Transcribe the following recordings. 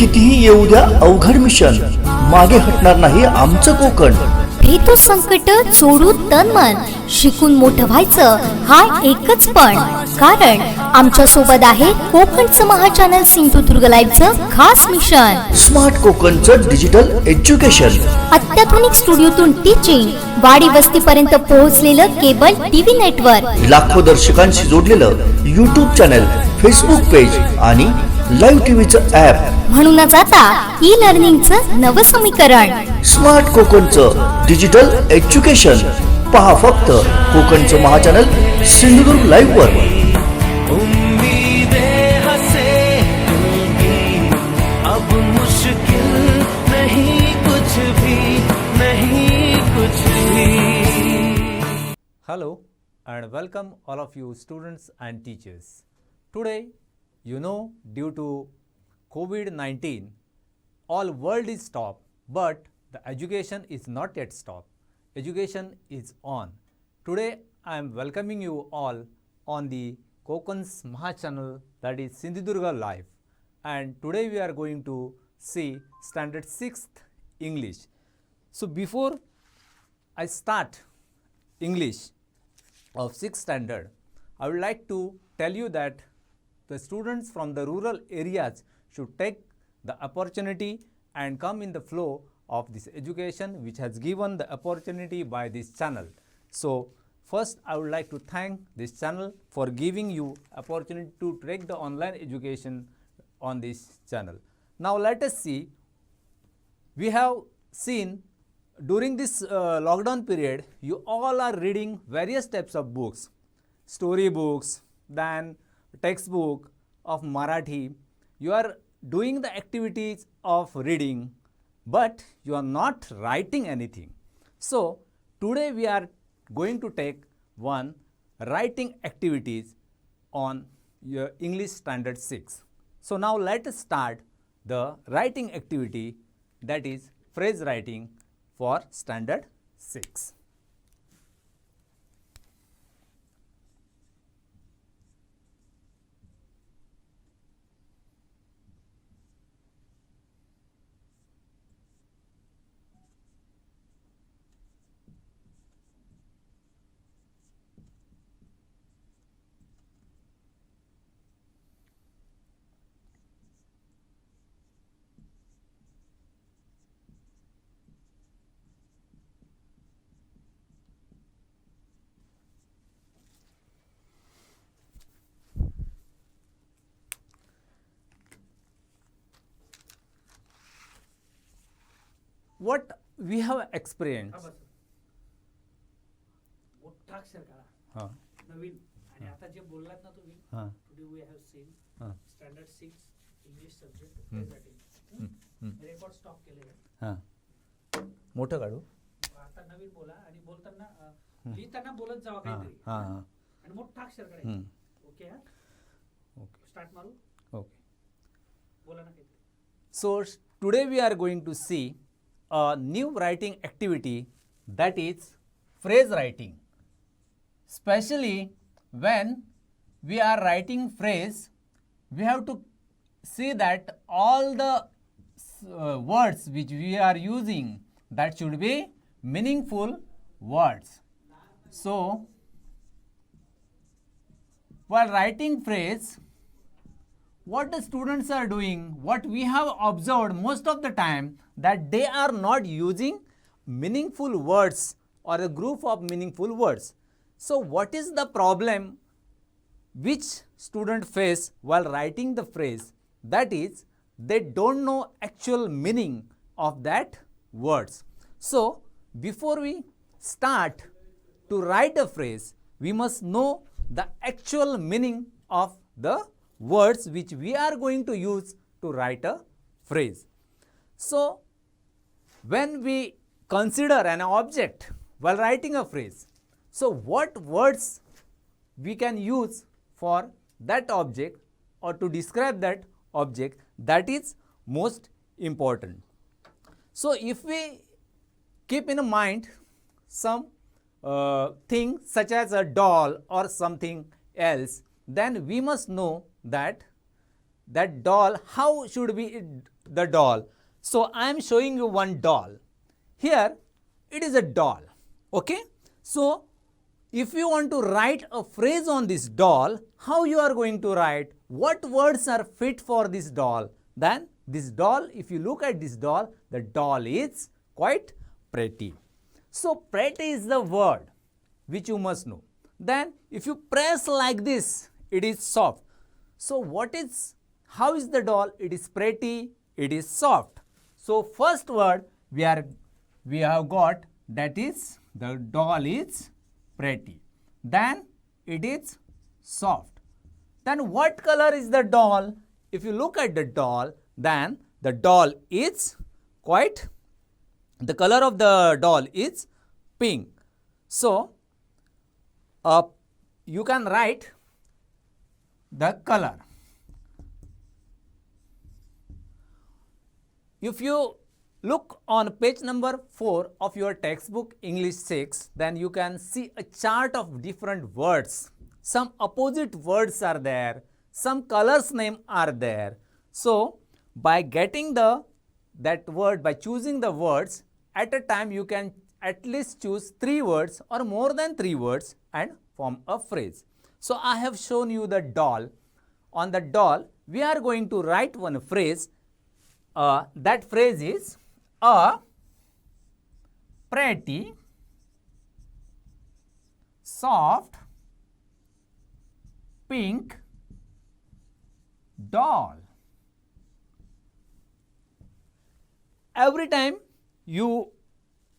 कितीही येऊ द्या अवघड मिशन, मागे हटणार नाही आमचं कोकण. भेटू संकट सोडू तन मन, शिकून मोठं व्हायचं हा एकच पण. कारण आमच्या सोबत आहे कोकणचं महाचॅनल सिंधुदुर्ग लाईव्हचं खास मिशन. स्मार्ट कोकणचं डिजिटल एज्युकेशन. अत्याधुनिक स्टुडिओतून टीचिंग, वाडी वस्तीपर्यंत पोहोचलेलं केबल टीव्ही नेटवर्क, लाखो दर्शकांशी जोडलेलं युट्यूब चॅनल, फेसबुक पेज आणि लाईव्ह टीव्हीचं ऍप. म्हणूनच आता ई लर्निंगचं नवं समीकरण. स्मार्ट कोकणचं डिजिटल एज्युकेशन. पहा फक्त कोकणचं महाचॅनल सिंधुदुर्ग लाईव्ह वर. Hello and welcome all of you students and teachers. Today, you know, due to COVID-19, all world is stopped, but the education is not yet stopped. Education is on. Today, I am welcoming you all on the Kokan's Maha channel, that is Sindhudurga Live. And today we are going to see standard 6th English. So before I start English of 6th standard, I would like to tell you that the students from the rural areas should take the opportunity and come in the flow of this education which has given the opportunity by this channel. So first I would like to thank this channel for giving you opportunity to take the online education on this channel. Now let us see, we have seen during this lockdown period, you all are reading various types of books, story books, then textbook of Marathi. You are doing the activities of reading, but you are not writing anything. So today we are going to take one writing activities on your English standard 6. So now let us start the writing activity, that is phrase writing for standard 6. What we have experienced. मोठा अक्षर काढा. हां नवीन आणि आता जे बोललात ना तुम्ही, हां टुडे वी हॅव सीन हां standard 6 English subject record stop केलेले. हां मोठं काढू. आता नवीन बोला आणि बोलताना लिहिताना बोलत जावा काहीतरी. हां हां आणि मोठा अक्षर काढायचं. ओके हा, ओके स्टार्ट मारू. ओके. बोला ना काहीतरी. So today we are going to see a new writing activity, that is phrase writing. Especially when we are writing phrase, we have to see that all the words which we are using, that should be meaningful words. So while writing phrase, what the students are doing, what we have observed most of the time, that they are not using meaningful words or a group of meaningful words. So what is the problem which student face while writing the phrase? That is, they don't know actual meaning of that words. So before we start to write a phrase, we must know the actual meaning of the words which we are going to use to write a phrase. So when we consider an object while writing a phrase, so what words we can use for that object or to describe that object, that is most important. So if we keep in mind some thing such as a doll or something else, then we must know that that doll, how should be the doll? So I am showing you one doll. Here it is a doll. Okay. So if you want to write a phrase on this doll, how you are going to write? What words are fit for this doll? Then this doll, if you look at this doll, the doll is quite pretty. So pretty is the word which you must know. Then if you press like this, it is soft. So how is the doll? It is pretty, it is soft. So first word we have got, that is the doll is pretty. Then it is soft. Then what color is the doll? If you look at the doll, then the doll is the color of the doll is pink. So you can write the color. If you look on page number 4 of your textbook English 6, then you can see a chart of different words. Some opposite words are there, some colors name are there. So by getting that word, by choosing the words, at a time you can at least choose 3 words or more than 3 words and form a phrase. So I have shown you the doll. On the doll, we are going to write one phrase. That phrase is a pretty, soft, pink doll. Every time you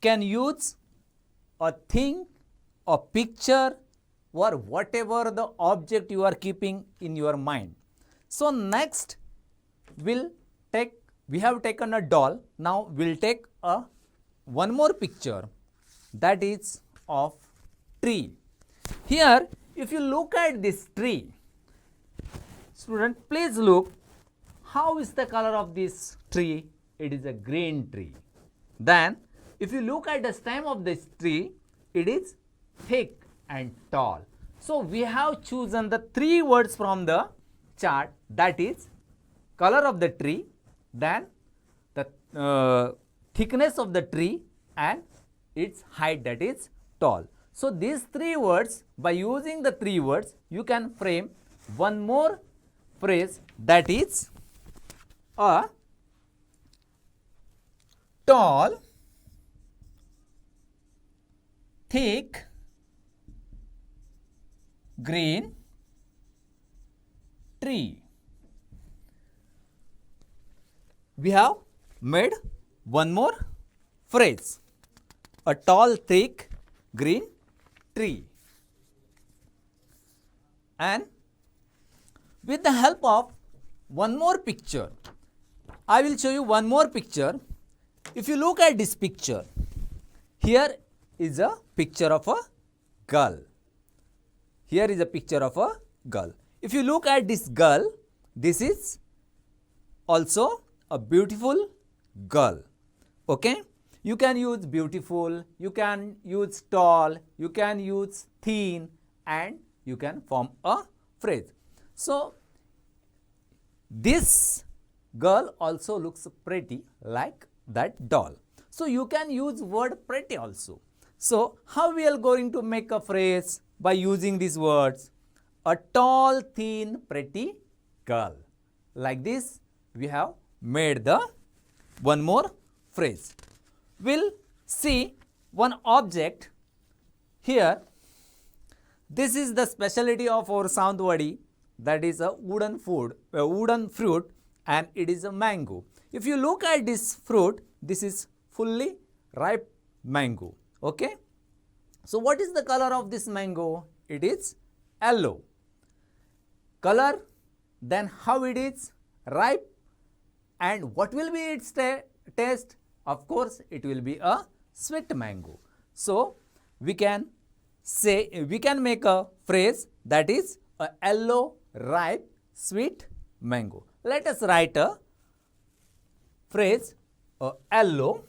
can use a thing, a picture, or whatever the object you are keeping in your mind. So next we have taken a doll. Now we'll take one more picture, that is of tree. Here if you look at this tree, student, please look, how is the color of this tree? It is a green tree. Then if you look at the stem of this tree, it is thick and tall. So we have chosen the 3 words from the chart, that is color of the tree, then the thickness of the tree and its height, that is tall. So these 3 words, by using the 3 words, you can frame one more phrase, that is a tall, thick, green tree. We have made one more phrase, a tall, thick, green tree. And with the help of one more picture, I will show you one more picture. If you look at this picture, here is a picture of a girl. Here is a picture of a girl. If you look at this girl, this is also a beautiful girl. Okay? You can use beautiful, you can use tall, you can use thin, and you can form a phrase. So this girl also looks pretty like that doll. So you can use word pretty also. So how we are going to make a phrase? By using these words, a tall, thin, pretty girl. Like this, we have made the one more phrase. We'll see one object here. This is the specialty of our Sawantwadi, that is a wooden fruit, and it is a mango. If you look at this fruit, this is fully ripe mango. Okay? So what is the color of this mango? It is yellow color. Then how it is ripe, and what will be its taste? Of course, it will be a sweet mango. So we can make a phrase, that is a yellow, ripe, sweet mango. Let us write a phrase, a yellow,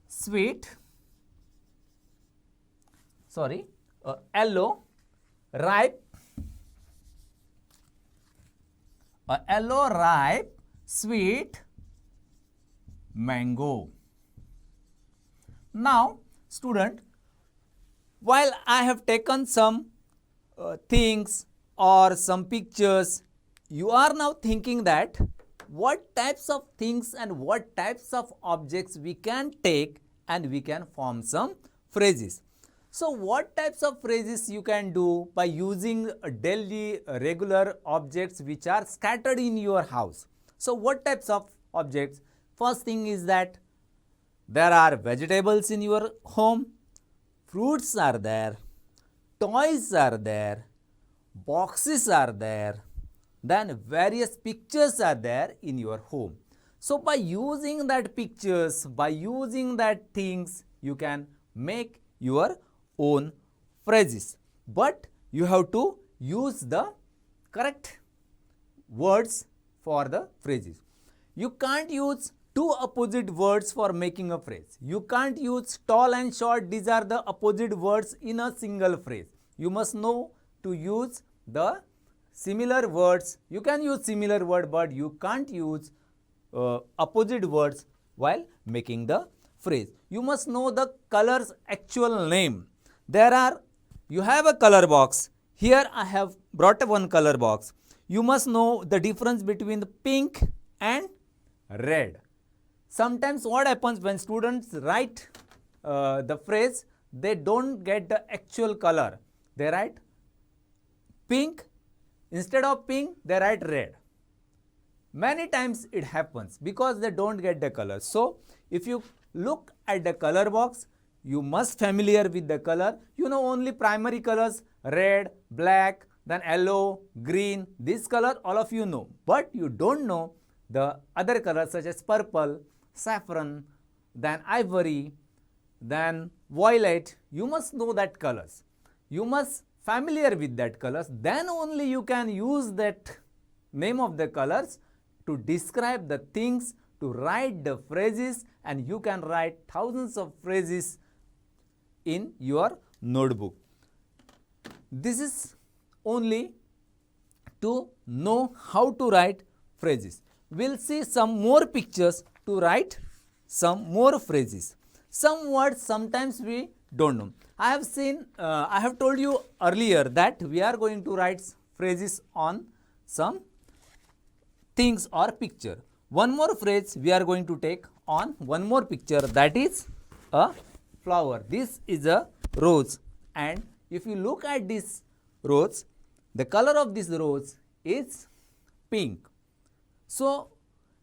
sweet, yellow, ripe, a yellow ripe sweet mango. Now student, while I have taken some things or some pictures, you are now thinking that what types of things and what types of objects we can take and we can form some phrases. So what types of phrases you can do by using daily regular objects which are scattered in your house. So what types of objects? First thing is that there are vegetables in your home, fruits are there, toys are there, boxes are there, then various pictures are there in your home. So by using that pictures, by using that things, you can make your own phrases, but you have to use the correct words for the phrases. You can't use two opposite words for making a phrase. You can't use tall and short, these are the opposite words in a single phrase. You must know to use the similar words. You can use similar word, but you can't use opposite words while making the phrase. You must know the color's actual name. You have a color box. Here I have brought one color box. You must know the difference between the pink and red. Sometimes what happens when students write the phrase, they don't get the actual color. They write pink, instead of pink they write red. Many times it happens because they don't get the color. So if you look at the color box, you must familiar with the color. You know only primary colors, red, black, then yellow, green, this color all of you know, but you don't know the other colors such as purple, saffron, then ivory, then violet. You must know that colors. You must familiar with that colors, then only you can use that name of the colors to describe the things, to write the phrases, and you can write thousands of phrases in your notebook. This is only to know how to write phrases. We'll see some more pictures to write some more phrases. Some words sometimes we don't know. I have told you earlier that we are going to write phrases on some things or picture. One more phrase we are going to take on one more picture, that is a flower. This is a rose, and if you look at this rose, the color of this rose is pink. So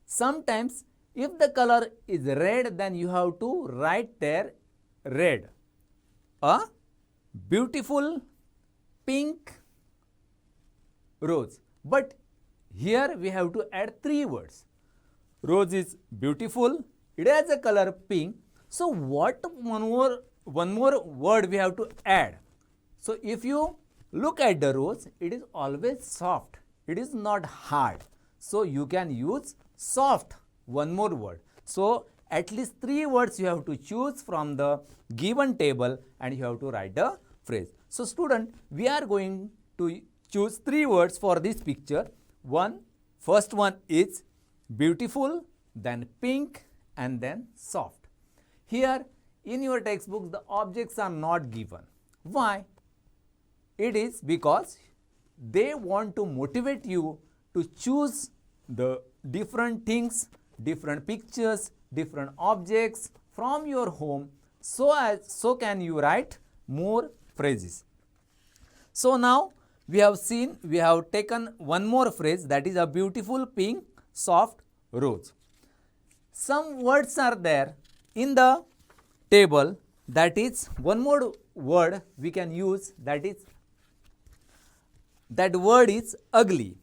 sometimes if the color is red, then you have to write there red. A beautiful pink rose. But here we have to add three words. Rose is beautiful, it has a color pink. So what one more word we have to add? So if you look at the rose, it is always soft, it is not hard. So you can use soft, one more word. So at least three words you have to choose from the given table and you have to write the phrase. So student, we are going to choose three words for this picture. First one is beautiful, then pink, and then soft. Here in your textbooks the objects are not given. Why? It is because they want to motivate you to choose the different things, different pictures, different objects from your home, so can you write more phrases. So now we have taken one more phrase, that is a beautiful pink soft rose. Some words are there in the table, that is one more word we can use, that word is ugly.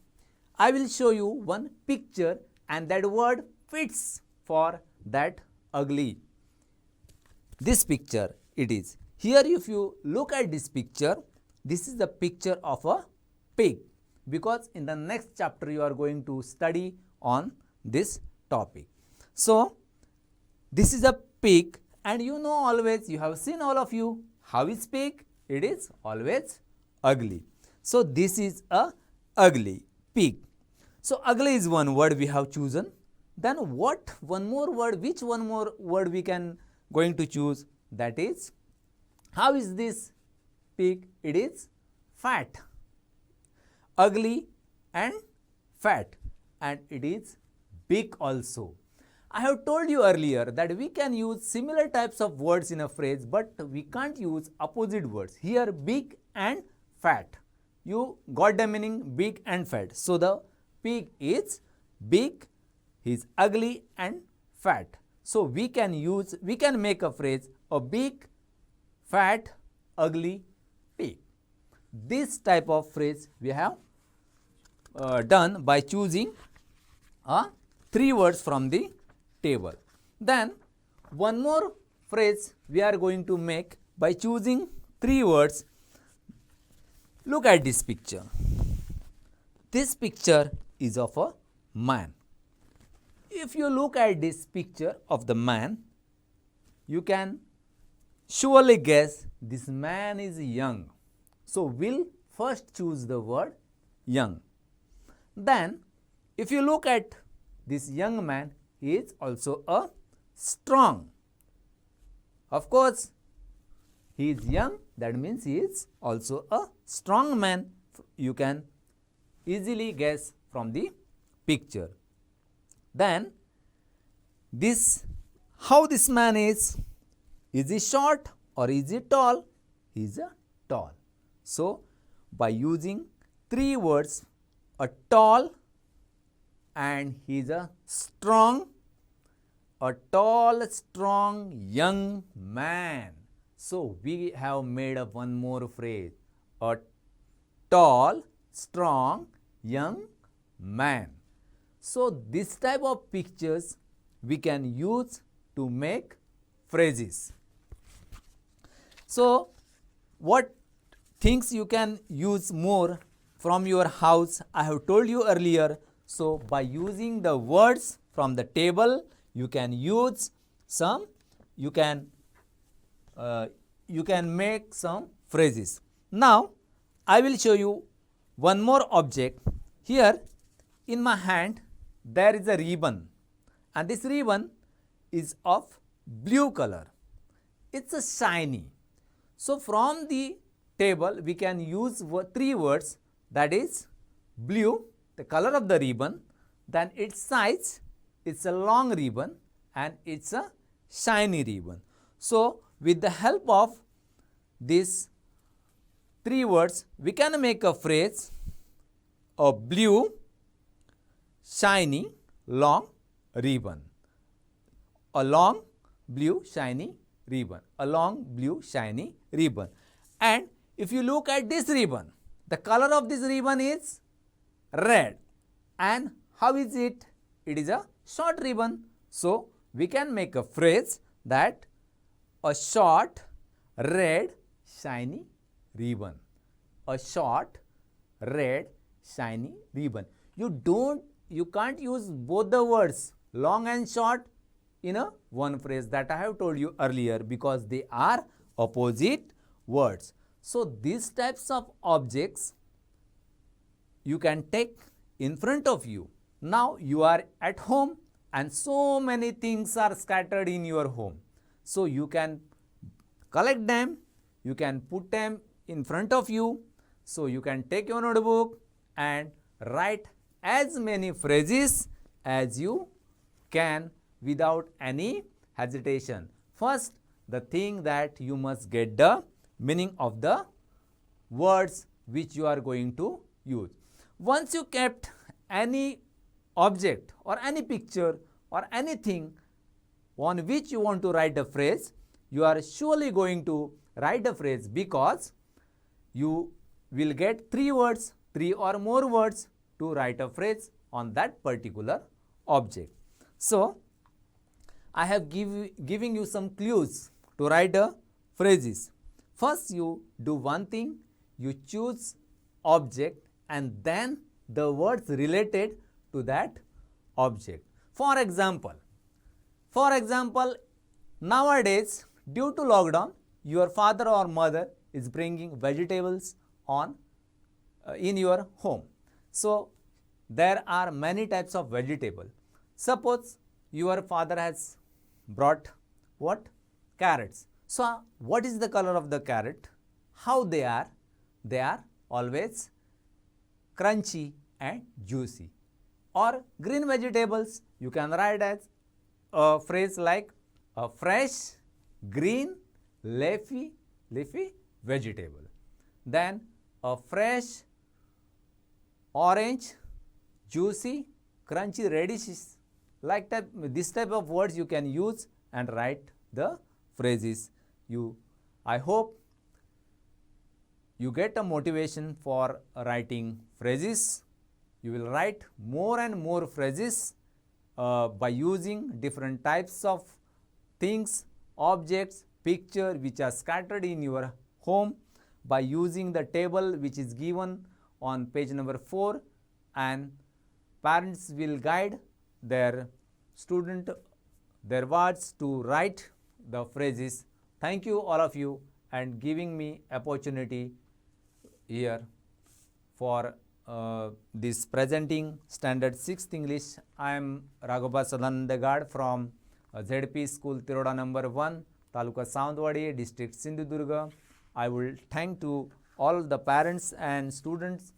I will show you one picture and that word fits for that ugly. This picture it is. Here if you look at this picture, this is the picture of a pig, because in the next chapter you are going to study on this topic. So this is a pig, and you know always, you have seen all of you, how is pig? It is always ugly. So this is a ugly pig. So ugly is one word we have chosen. Then what one more word, which one more word we can going to choose? That is, how is this pig? It is fat. Ugly and fat, and it is big also. I have told you earlier that we can use similar types of words in a phrase, but we can't use opposite words. Here big and fat. You got the meaning, big and fat. So the pig is big, he is ugly and fat. So we can make a phrase, a big, fat, ugly pig. This type of phrase we have done by choosing 3 words from the table. Then one more phrase we are going to make by choosing 3 words. Look at this picture. This picture is of a man. If you look at this picture of the man, you can surely guess this man is young. So we'll first choose the word young. Then if you look at this young man, he is also a strong. Of course, he is young, that means he is also a strong man. You can easily guess from the picture. Then how this man is he short or is he tall? He is a tall. So by using 3 words, a tall, and he is a strong, a tall, strong, young man. So we have made up one more phrase, a tall, strong, young man. So this type of pictures we can use to make phrases. So what things you can use more from your house, I have told you earlier. So by using the words from the table, you can use some, you can make some phrases. Now I will show you one more object. Here in my hand there is a ribbon, and this ribbon is of blue color. It's a shiny. So from the table we can use 3 words, that is blue, the color of the ribbon, then its size, it's a long ribbon, and it's a shiny ribbon. So with the help of these 3 words, we can make a phrase, a blue, shiny, long ribbon. A long, blue, shiny ribbon. A long, blue, shiny ribbon. And if you look at this ribbon, the color of this ribbon is red. And how is it? It is a short ribbon. So we can make a phrase that a short, red, shiny ribbon. A short, red, shiny ribbon. You can't use both the words long and short in a one phrase, that I have told you earlier, because they are opposite words. So these types of objects you can take in front of you. Now you are at home and so many things are scattered in your home. So you can collect them, you can put them in front of you. So you can take your notebook and write as many phrases as you can without any hesitation. First, the thing that you must get the meaning of the words which you are going to use. Once you kept any object or any picture or anything on which you want to write a phrase, you are surely going to write a phrase, because you will get 3 words, 3 or more words to write a phrase on that particular object. So I have giving you some clues to write a phrases. First, you do one thing, you choose object and then the words related to that object. For example, nowadays due to lockdown, your father or mother is bringing vegetables on in your home. So there are many types of vegetable. Suppose your father has brought what? Carrots. So what is the color of the carrot? How they are? They are always crunchy and juicy. Or green vegetables, you can write as a phrase like a fresh, green, leafy vegetable. Then a fresh, orange, juicy, crunchy, reddish, this type of words you can use and write the phrases. I hope you get a motivation for writing phrases. You will write more and more phrases by using different types of things, objects, picture which are scattered in your home, by using the table which is given on page number 4, and parents will guide their student, their words to write the phrases. Thank you all of you and giving me opportunity here for this presenting standard 6th English. I am Raghava Sadanandagad from ZP School Tiroda number 1, Taluka Saundwadi, District Sindhudurga. I will thank to all the parents and students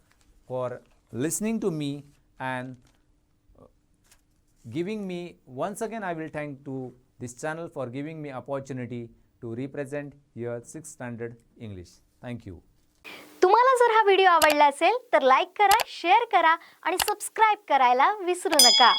for listening to me and giving me, once again I will thank to this channel for giving me opportunity to represent your 6th standard English. Thank you. तुम्हाला जर हा video आवडला असेल तर like करा, share करा आणि subscribe करायला विसरू नका.